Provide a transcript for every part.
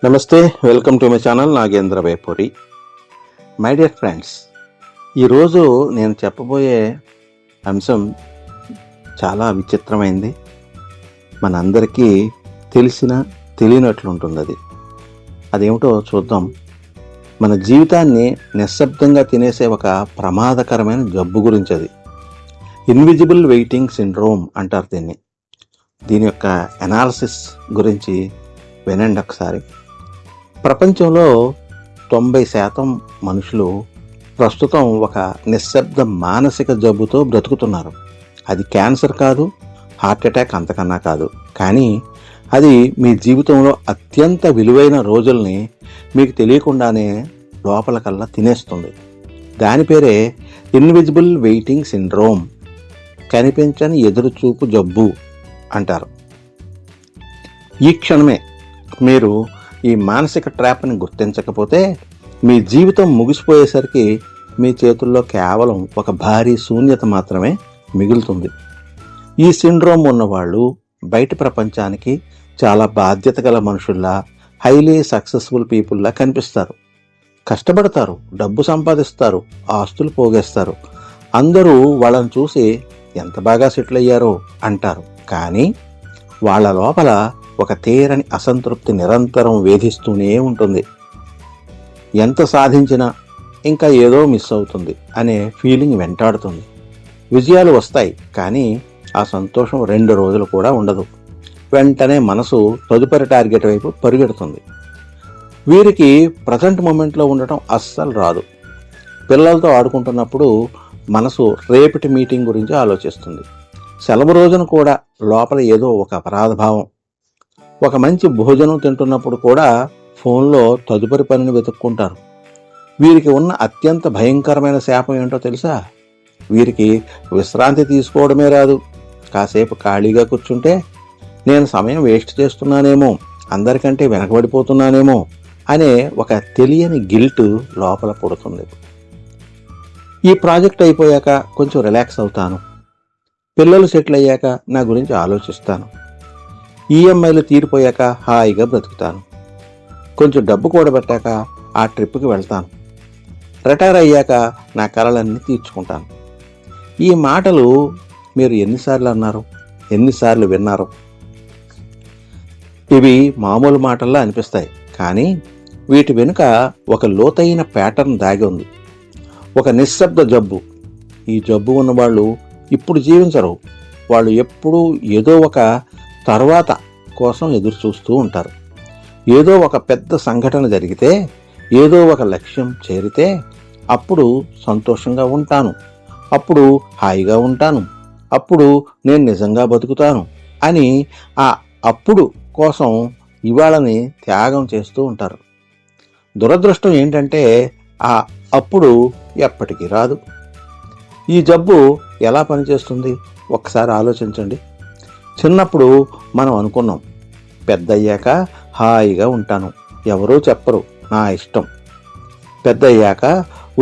నమస్తే, welcome to my channel Nagendra Vepuri. My dear friends, ఈరోజు నేను చెప్పబోయే అంశం చాలా విచిత్రమైంది. మనందరికీ తెలియనట్లుంటుంది. అదేమిటో చూద్దాం. మన జీవితాన్ని నిశ్శబ్దంగా తినేసే ఒక ప్రమాదకరమైన జబ్బు గురించి. అది ఇన్విజిబుల్ వెయిటింగ్ సిండ్రోమ్ అంటారు దీన్ని. దీని యొక్క అనాలిసిస్ గురించి వినండి ఒకసారి. ప్రపంచంలో 90% మనుషులు ప్రస్తుతం ఒక నిశ్శబ్ద మానసిక జబ్బుతో బ్రతుకుతున్నారు. అది క్యాన్సర్ కాదు, హార్ట్ అటాక్ అంతకన్నా కాదు. కానీ అది మీ జీవితంలో అత్యంత విలువైన రోజుల్ని మీకు తెలియకుండానే లోపలకల్లా తినేస్తుంది. దాని పేరే ఇన్విజిబుల్ వెయిటింగ్ సిండ్రోమ్, కనిపించని ఎదురుచూపు జబ్బు అంటారు. ఈ క్షణమే మీరు ఈ మానసిక ట్రాప్ని గుర్తించకపోతే మీ జీవితం ముగిసిపోయేసరికి మీ చేతుల్లో కేవలం ఒక భారీ శూన్యత మాత్రమే మిగులుతుంది. ఈ సిండ్రోమ్ ఉన్నవాళ్ళు బయట ప్రపంచానికి చాలా బాధ్యత గల మనుషుల్లా, హైలీ సక్సెస్ఫుల్ పీపుల్లా కనిపిస్తారు. కష్టపడతారు, డబ్బు సంపాదిస్తారు, ఆస్తులు పోగేస్తారు. అందరూ వాళ్ళని చూసి ఎంత బాగా సెటిల్ అయ్యారో అంటారు. కానీ వాళ్ళ లోపల ఒక తీరని అసంతృప్తి నిరంతరం వేధిస్తూనే ఉంటుంది. ఎంత సాధించినా ఇంకా ఏదో మిస్ అవుతుంది అనే ఫీలింగ్ వెంటాడుతుంది. విజయాలు వస్తాయి, కానీ ఆ సంతోషం 2 రోజులు కూడా ఉండదు. వెంటనే మనసు తదుపరి టార్గెట్ వైపు పరిగెడుతుంది. వీరికి ప్రజెంట్ మూమెంట్లో ఉండటం అస్సలు రాదు. పిల్లలతో ఆడుకుంటున్నప్పుడు మనసు రేపటి మీటింగ్ గురించి ఆలోచిస్తుంది. సెలవు రోజున కూడా లోపల ఏదో ఒక అపరాధభావం. ఒక మంచి భోజనం తింటున్నప్పుడు కూడా ఫోన్లో తదుపరి పనిని వెతుక్కుంటారు. వీరికి ఉన్న అత్యంత భయంకరమైన శాపం ఏంటో తెలుసా? వీరికి విశ్రాంతి తీసుకోవడమే రాదు. కాసేపు ఖాళీగా కూర్చుంటే నేను సమయం వేస్ట్ చేస్తున్నానేమో, అందరికంటే వెనకబడిపోతున్నానేమో అనే ఒక తెలియని గిల్ట్ లోపల పుడుతుంది. ఈ ప్రాజెక్ట్ అయిపోయాక కొంచెం రిలాక్స్ అవుతాను, పిల్లలు సెటిల్ అయ్యాక నా గురించి ఆలోచిస్తాను, ఈఎంఐలు తీరిపోయాక హాయిగా బ్రతుకుతాను, కొంచెం డబ్బు కూడబెట్టాక ఆ ట్రిప్కి వెళ్తాను, రిటైర్ అయ్యాక నా కలలన్నీ తీర్చుకుంటాను. ఈ మాటలు మీరు ఎన్నిసార్లు అన్నారు, ఎన్నిసార్లు విన్నారు? ఇవి మామూలు మాటల్లా అనిపిస్తాయి, కానీ వీటి వెనుక ఒక లోతైన ప్యాటర్న్ దాగి ఉంది. ఒక నిశ్శబ్ద జబ్బు. ఈ జబ్బు ఉన్నవాళ్ళు ఇప్పుడు జీవించరు. వాళ్ళు ఎప్పుడూ ఏదో ఒక తర్వాత కోసం ఎదురు చూస్తూ ఉంటారు. ఏదో ఒక పెద్ద సంఘటన జరిగితే, ఏదో ఒక లక్ష్యం చేరితే అప్పుడు సంతోషంగా ఉంటాను, అప్పుడు హాయిగా ఉంటాను, అప్పుడు నేను నిజంగా బతుకుతాను అని ఆ అప్పుడు కోసం ఇవాళని త్యాగం చేస్తూ ఉంటారు. దురదృష్టం ఏంటంటే ఆ అప్పుడు ఎప్పటికీ రాదు. ఈ జబ్బు ఎలా పనిచేస్తుంది ఒక్కసారి ఆలోచించండి. చిన్నప్పుడు మనం అనుకున్నాం, పెద్దయ్యాక హాయిగా ఉంటాను, ఎవరూ చెప్పరు, నా ఇష్టం. పెద్దయ్యాక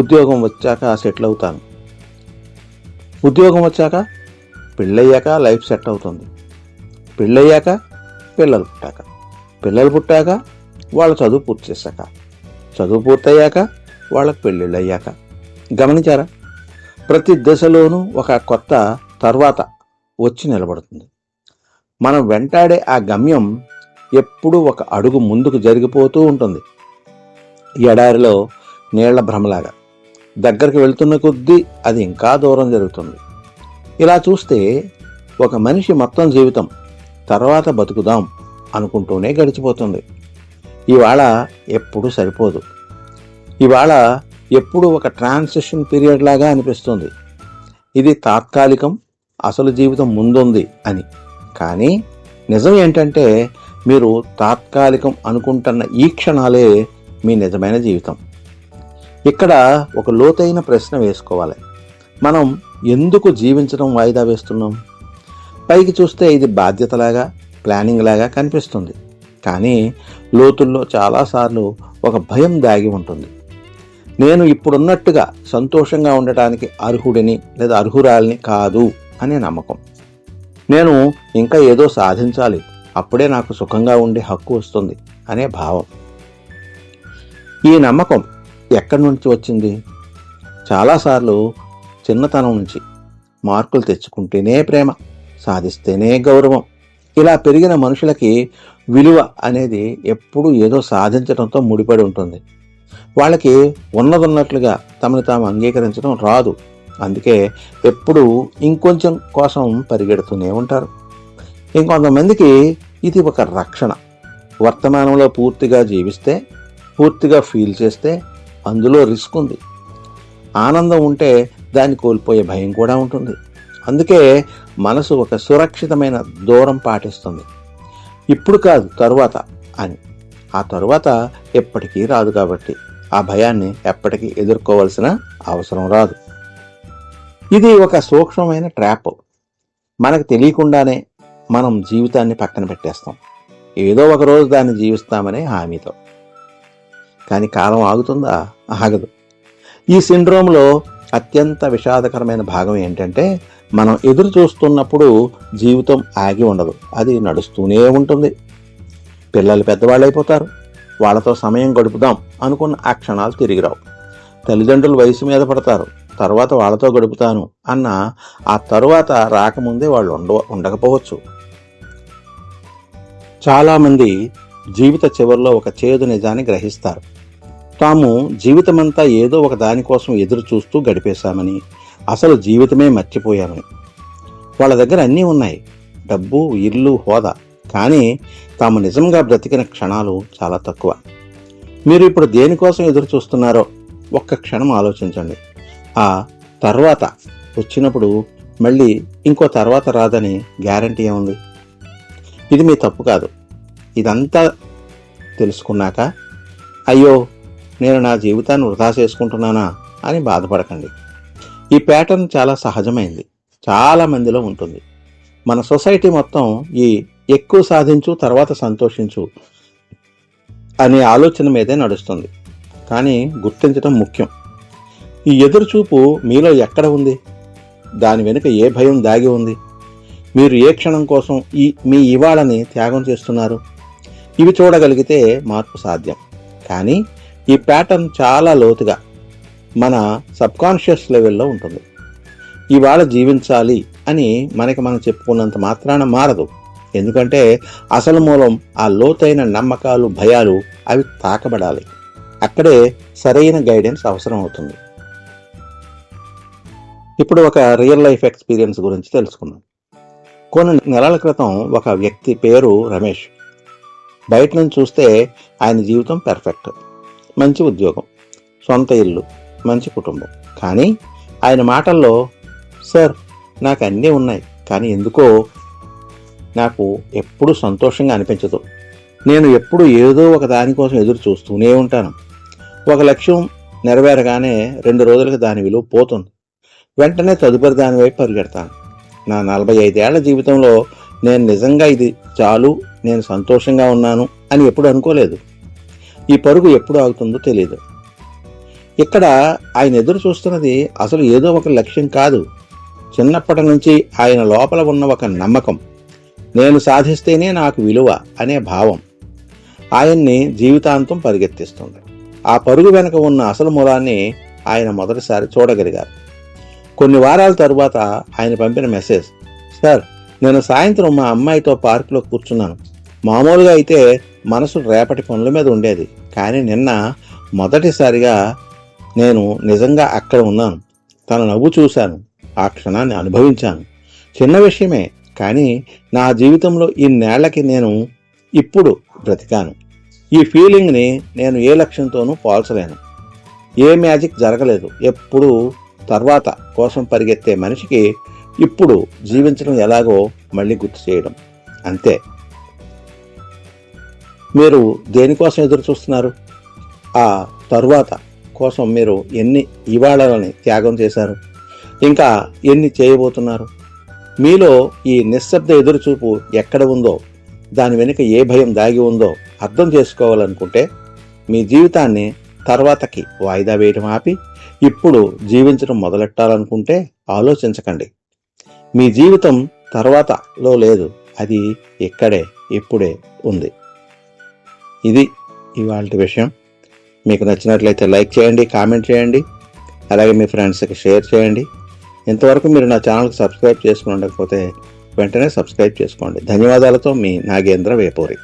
ఉద్యోగం వచ్చాక సెటిల్ అవుతాను, ఉద్యోగం వచ్చాక పెళ్ళయ్యాక లైఫ్ సెట్ అవుతుంది, పెళ్ళయ్యాక పిల్లలు పుట్టాక, పిల్లలు పుట్టాక వాళ్ళ చదువు పూర్తి చేశాక, చదువు పూర్తయ్యాక వాళ్ళకి పెళ్ళిళ్ళు అయ్యాక. గమనించారా? ప్రతి దశలోనూ ఒక కొత్త తర్వాత వచ్చి నిలబడుతుంది. మనం వెంటాడే ఆ గమ్యం ఎప్పుడూ ఒక అడుగు ముందుకు జరిగిపోతూ ఉంటుంది. ఎడారిలో నీళ్ల భ్రమలాగా దగ్గరికి వెళ్తున్న కొద్దీ అది ఇంకా దూరం జరుగుతుంది. ఇలా చూస్తే ఒక మనిషి మొత్తం జీవితం తర్వాత బతుకుదాం అనుకుంటూనే గడిచిపోతుంది. ఇవాళ ఎప్పుడూ సరిపోదు. ఇవాళ ఎప్పుడూ ఒక ట్రాన్సిషన్ పీరియడ్ లాగా అనిపిస్తుంది. ఇది తాత్కాలికం, అసలు జీవితం ముందుంది అని. కానీ నిజం ఏంటంటే మీరు తాత్కాలికం అనుకుంటున్న ఈ క్షణాలే మీ నిజమైన జీవితం. ఇక్కడ ఒక లోతైన ప్రశ్న వేసుకోవాలి. మనం ఎందుకు జీవించడం వాయిదా వేస్తున్నాం? పైకి చూస్తే ఇది బాధ్యతలాగా, ప్లానింగ్ లాగా కనిపిస్తుంది. కానీ లోతుల్లో చాలాసార్లు ఒక భయం దాగి ఉంటుంది. నేను ఇప్పుడున్నట్టుగా సంతోషంగా ఉండటానికి అర్హుడిని లేదా అర్హురాలిని కాదు అనే నమ్మకం. నేను ఇంకా ఏదో సాధించాలి, అప్పుడే నాకు సుఖంగా ఉండే హక్కు వస్తుంది అనే భావం. ఈ నమ్మకం ఎక్కడి నుంచి వచ్చింది? చాలాసార్లు చిన్నతనం నుంచి మార్కులు తెచ్చుకుంటేనే ప్రేమ, సాధిస్తేనే గౌరవం, ఇలా పెరిగిన మనుషులకి విలువ అనేది ఎప్పుడూ ఏదో సాధించడంతో ముడిపడి ఉంటుంది. వాళ్ళకి ఉన్నదన్నట్లుగా తమని తాము అంగీకరించడం రాదు. అందుకే ఎప్పుడూ ఇంకొంచెం కోసం పరిగెడుతూనే ఉంటారు. ఇంకొంతమందికి ఇది ఒక రక్షణ. వర్తమానంలో పూర్తిగా జీవిస్తే, పూర్తిగా ఫీల్ చేస్తే అందులో రిస్క్ ఉంది. ఆనందం ఉంటే దాన్ని కోల్పోయే భయం కూడా ఉంటుంది. అందుకే మనసు ఒక సురక్షితమైన దూరం పాటిస్తుంది. ఇప్పుడు కాదు, తరువాత అని. ఆ తరువాత ఎప్పటికీ రాదు కాబట్టి ఆ భయాన్ని ఎప్పటికీ ఎదుర్కోవాల్సిన అవసరం రాదు. ఇది ఒక సూక్ష్మమైన ట్రాప్. మనకు తెలియకుండానే మనం జీవితాన్ని పక్కన పెట్టేస్తాం, ఏదో ఒక రోజు దాన్ని జీవిస్తామనే హామీతో. కానీ కాలం ఆగుతుందా? ఆగదు. ఈ సిండ్రోమ్లో అత్యంత విషాదకరమైన భాగం ఏంటంటే, మనం ఎదురు చూస్తున్నప్పుడు జీవితం ఆగి ఉండదు, అది నడుస్తూనే ఉంటుంది. పిల్లలు పెద్దవాళ్ళు అయిపోతారు, వాళ్ళతో సమయం గడుపుదాం అనుకున్న ఆ క్షణాలు తిరిగి రావు. తల్లిదండ్రులు వయసు మీద పడతారు, తర్వాత వాళ్ళతో గడుపుతాను అన్న ఆ తరువాత రాకముందే వాళ్ళు ఉండకపోవచ్చు. చాలామంది జీవిత చివరిలో ఒక చేదు నిజాన్ని గ్రహిస్తారు. తాము జీవితమంతా ఏదో ఒక దానికోసం ఎదురు చూస్తూ గడిపేశామని, అసలు జీవితమే మర్చిపోయామని. వాళ్ళ దగ్గర అన్నీ ఉన్నాయి, డబ్బు, ఇల్లు, హోదా, కానీ తాము నిజంగా బ్రతికిన క్షణాలు చాలా తక్కువ. మీరు ఇప్పుడు దేనికోసం ఎదురు చూస్తున్నారో ఒక్క క్షణం ఆలోచించండి. ఆ తర్వాత వచ్చినప్పుడు మళ్ళీ ఇంకో తర్వాత రాదని గ్యారంటీ ఏముంది? ఇది మీ తప్పు కాదు. ఇదంతా తెలుసుకున్నాక అయ్యో నేను నా జీవితాన్ని వృధా చేసుకుంటున్నానా అని బాధపడకండి. ఈ ప్యాటర్న్ చాలా సహజమైంది, చాలా మందిలో ఉంటుంది. మన సొసైటీ మొత్తం ఈ ఎక్కువ సాధించు తర్వాత సంతోషించు అనే ఆలోచన మీదే నడుస్తుంది. కానీ గుర్తించడం ముఖ్యం. ఈ ఎదురుచూపు మీలో ఎక్కడ ఉంది? దాని వెనుక ఏ భయం దాగి ఉంది? మీరు ఏ క్షణం కోసం మీ ఇవాళని త్యాగం చేస్తున్నారు? ఇవి చూడగలిగితే మార్పు సాధ్యం. కానీ ఈ ప్యాటర్న్ చాలా లోతుగా మన సబ్కాన్షియస్ లెవెల్లో ఉంటుంది. ఇవాళ జీవించాలి అని మనం చెప్పుకున్నంత మాత్రాన మారదు. ఎందుకంటే అసలు మూలం ఆ లోతైన నమ్మకాలు, భయాలు, అవి తాకబడాలి. అక్కడే సరైన గైడెన్స్ అవసరం అవుతుంది. ఇప్పుడు ఒక రియల్ లైఫ్ ఎక్స్పీరియన్స్ గురించి తెలుసుకుందాం. కొన్ని నెలల క్రితం ఒక వ్యక్తి పేరు రమేష్. బయట నుంచి చూస్తే ఆయన జీవితం పెర్ఫెక్ట్, మంచి ఉద్యోగం, సొంత ఇల్లు, మంచి కుటుంబం. కానీ ఆయన మాటల్లో, సార్ నాకు అన్నీ ఉన్నాయి, కానీ ఎందుకో నాకు ఎప్పుడు సంతోషంగా అనిపించదు. నేను ఎప్పుడు ఏదో ఒక దానికోసం ఎదురు చూస్తూనే ఉంటాను. ఒక లక్ష్యం నెరవేరగానే 2 రోజులకి దాని విలువ పోతుంది. వెంటనే తదుపరి దాని వైపు పరిగెడతాను. నా 45 ఏళ్ల జీవితంలో నేను నిజంగా ఇది చాలు, నేను సంతోషంగా ఉన్నాను అని ఎప్పుడు అనుకోలేదు. ఈ పరుగు ఎప్పుడు ఆగుతుందో తెలియదు. ఇక్కడ ఆయన ఎదురు చూస్తున్నది అసలు ఏదో ఒక లక్ష్యం కాదు. చిన్నప్పటి నుంచి ఆయన లోపల ఉన్న ఒక నమ్మకం, నేను సాధిస్తేనే నాకు విలువ అనే భావం ఆయన్ని జీవితాంతం పరిగెత్తిస్తుంది. ఆ పరుగు వెనక ఉన్న అసలు మూలాన్ని ఆయన మొదటిసారి చూడగలిగారు. కొన్ని వారాల తరువాత ఆయన పంపిన మెసేజ్, సార్ నేను సాయంత్రం మా అమ్మాయితో పార్కులో కూర్చున్నాను. మామూలుగా అయితే మనసు రేపటి పనుల మీద ఉండేది, కానీ నిన్న మొదటిసారిగా నేను నిజంగా అక్కడ ఉన్నాను. తన నవ్వు చూశాను, ఆ క్షణాన్ని అనుభవించాను. చిన్న విషయమే, కానీ నా జీవితంలో ఇన్నేళ్లకి నేను ఇప్పుడు బ్రతికాను. ఈ ఫీలింగ్ని నేను ఏ లక్ష్యంతోనూ పోల్చలేను. ఏ మ్యాజిక్ జరగలేదు. ఎప్పుడు తర్వాత కోసం పరిగెత్తే మనిషికి ఇప్పుడు జీవించడం ఎలాగో మళ్ళీ గుర్తు చేయడం అంతే. మీరు దేనికోసం ఎదురు చూస్తున్నారు? ఆ తరువాత కోసం మీరు ఎన్ని ఇవాళలని త్యాగం చేశారు? ఇంకా ఎన్ని చేయబోతున్నారు? మీలో ఈ నిశ్శబ్ద ఎదురుచూపు ఎక్కడ ఉందో, దాని వెనుక ఏ భయం దాగి ఉందో అర్థం చేసుకోవాలనుకుంటే మీ జీవితాన్ని తర్వాతకి వాయిదా వేయడం ఆపి ఇప్పుడు జీవించడం మొదలెట్టాలనుకుంటే ఆలోచించకండి. మీ జీవితం తర్వాతలో లేదు, అది ఇక్కడే ఇప్పుడే ఉంది. ఇది ఇవాల్టి విషయం. మీకు నచ్చినట్లయితే లైక్ చేయండి, కామెంట్ చేయండి, అలాగే మీ ఫ్రెండ్స్కి షేర్ చేయండి. ఇంతవరకు మీరు నా ఛానల్కి సబ్స్క్రైబ్ చేసుకుని ఉండకపోతే వెంటనే సబ్స్క్రైబ్ చేసుకోండి. ధన్యవాదాలతో మీ నాగేంద్ర వేపూరి.